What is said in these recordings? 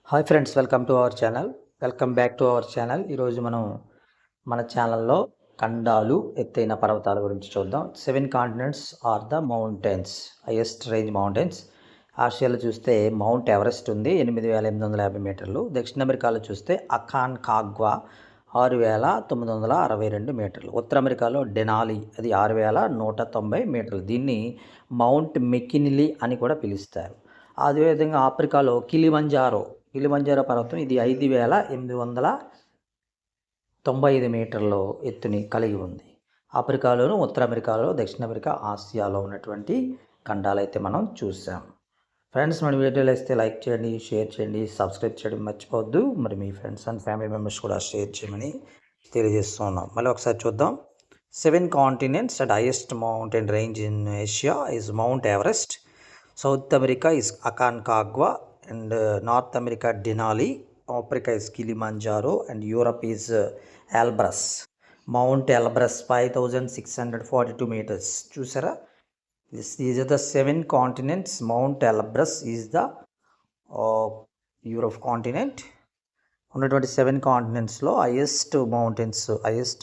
Hi friends, welcome to our channel. Welcome back to our channel. ఈరోజు మనం మన ఛానల్లో ఖండాలు, ఎత్తైన పర్వతాల గురించి చూద్దాం. 7 continents are the mountains, highest range mountains. ఆసియాలో చూస్తే మౌంట్ ఎవరెస్ట్ ఉంది, 8,850 మీటర్లు. దక్షిణ అమెరికాలో చూస్తే అకాన్ కాగ్వా 6,962 మీటర్లు. ఉత్తర అమెరికాలో డెనాలి, అది 6,190 మీటర్లు. దీన్ని మౌంట్ మెకిన్లీ అని కూడా పిలుస్తారు. అదేవిధంగా ఆఫ్రికాలో కిలిమంజారో పర్వతం, ఇది 5,895 మీటర్ల ఎత్తుని కలిగి ఉంది. ఆఫ్రికాలోను, ఉత్తర అమెరికాలో, దక్షిణ అమెరికా, ఆసియాలో ఉన్నటువంటి ఖండాలైతే మనం చూసాం. ఫ్రెండ్స్, మన వీడియోలు వేస్తే లైక్ చేయండి, షేర్ చేయండి, సబ్స్క్రైబ్ చేయడం మర్చిపోవద్దు. మరి మీ ఫ్రెండ్స్ అండ్ ఫ్యామిలీ మెంబర్స్ కూడా షేర్ చేయమని తెలియజేస్తూ ఉన్నాం. మళ్ళీ ఒకసారి చూద్దాం. 7 continents and highest mountain range in Asia is Mount Everest. South America is Aconcagua, and North America Denali, Africa is Kilimanjaro, and Europe is Elbrus. Mount Elbrus 5,642 meters. Chusara, these are the 7 continents. Mount Elbrus is the Europe continent. 127 continents లో highest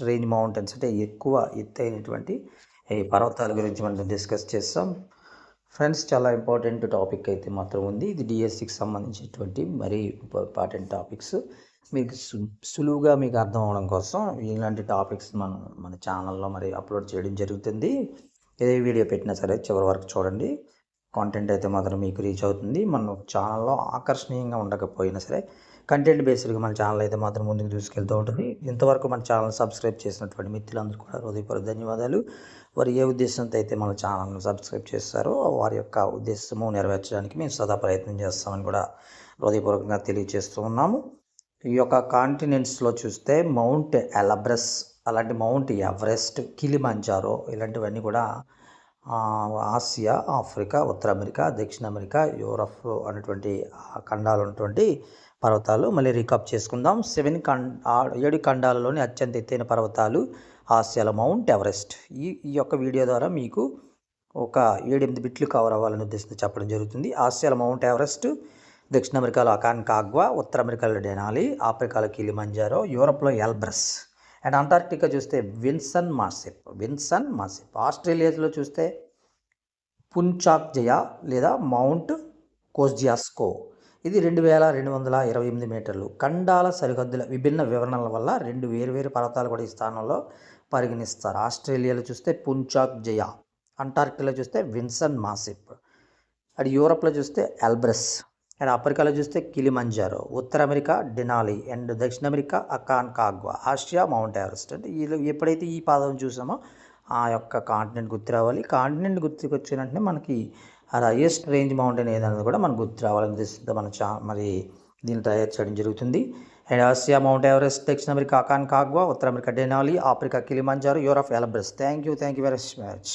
range mountains అంటే ఎక్కువ ఎత్తైనటువంటి ఈ పర్వతాల గురించి మనం discuss చేస్తాం. Friends, చాలా important topic అయితే మాత్రం ఉంది. ఇది డిఎస్సికి సంబంధించినటువంటి మరీ ఇంపార్టెంట్ టాపిక్స్. మీకు సులువుగా మీకు అర్థం అవడం కోసం ఇలాంటి టాపిక్స్ మన ఛానల్లో మరి అప్లోడ్ చేయడం జరుగుతుంది. ఏ వీడియో పెట్టినా సరే చివరి వరకు చూడండి. కాంటెంట్ అయితే మాత్రం మీకు రీచ్ అవుతుంది. మన ఛానల్లో ఆకర్షణీయంగా ఉండకపోయినా సరే కంటెంట్ బేస్డ్గా మన ఛానల్ అయితే మాత్రం ముందుకు తీసుకెళ్తూ ఉంటుంది. ఇంతవరకు మన ఛానల్ సబ్స్క్రైబ్ చేసినటువంటి మిత్రులందరూ కూడా హృదయపూర్వక ధన్యవాదాలు. వారు ఏ ఉద్దేశంతో అయితే మన ఛానల్ను సబ్స్క్రైబ్ చేస్తారో వారి యొక్క ఉద్దేశము నెరవేర్చడానికి మేము సదా ప్రయత్నం చేస్తామని కూడా హృదయపూర్వకంగా తెలియజేస్తూ ఉన్నాము. ఈ యొక్క కాంటినెంట్స్లో చూస్తే మౌంట్ ఎలబ్రస్, అలాంటి మౌంట్ ఎవరెస్ట్, కిలిమంజారో ఇలాంటివన్నీ కూడా ఆసియా, ఆఫ్రికా, ఉత్తర అమెరికా, దక్షిణ అమెరికా, యూరప్ అనేటువంటి ఖండాలు ఉన్నటువంటి పర్వతాలు. మళ్ళీ రీకాప్ చేసుకుందాం. 7 ఖండాలలోని అత్యంత ఎత్తైన పర్వతాలు ఆసియాలో మౌంట్ ఎవరెస్ట్. ఈ యొక్క వీడియో ద్వారా మీకు ఒక 7-8 బిట్లు కవర్ అవ్వాలనే ఉద్దేశంతో చెప్పడం జరుగుతుంది. ఆసియాలో మౌంట్ ఎవరెస్ట్, దక్షిణ అమెరికాలో అకాన్కాగ్వా, ఉత్తర అమెరికాలో డెనాలి, ఆఫ్రికాలో కిలిమంజారో, యూరప్లో ఎల్బ్రస్, అండ్ అంటార్క్టికా చూస్తే విన్సన్ మాసిప్. ఆస్ట్రేలియాలో చూస్తే పుంచాక్ జయా లేదా మౌంట్ కోజ్జియాస్కో, ఇది 2,228 మీటర్లు. ఖండాల సరిహద్దుల విభిన్న వివరణల వల్ల 2 వేర్వేరు పర్వతాలు కూడా ఈ స్థానంలో పరిగణిస్తారు. ఆస్ట్రేలియాలో చూస్తే పుంచాక్ జయా, అంటార్క్టికాలో చూస్తే విన్సన్ మాసిప్, అండ్ యూరప్లో చూస్తే ఎల్బ్రస్, అండ్ ఆఫ్రికాలో చూస్తే కిలిమంజారో, ఉత్తర అమెరికా డెనాలి, అండ్ దక్షిణ America Aconcagua, Asia Mount Everest. అంటే ఎప్పుడైతే ఈ పదం చూసామో ఆ యొక్క కాంటినెంట్ గుర్తు రావాలి. కాంటినెంట్ గుర్తుకు వచ్చిన వెంటనే మనకి అది హైయెస్ట్ రేంజ్ మౌంటైన్ ఏదన్నది కూడా మనకు గుర్తు రావాలని ఉద్దేశంతో మరి దీన్ని తయారు చేయడం జరుగుతుంది. అండ్ ఆసియా మౌంట్ ఎవరెస్ట్, దక్షిణ అమెరికా అకాన్కాగ్వా, ఉత్తర America Denali, Africa Kilimanjaro, Europe Elbrus. Thank you very much.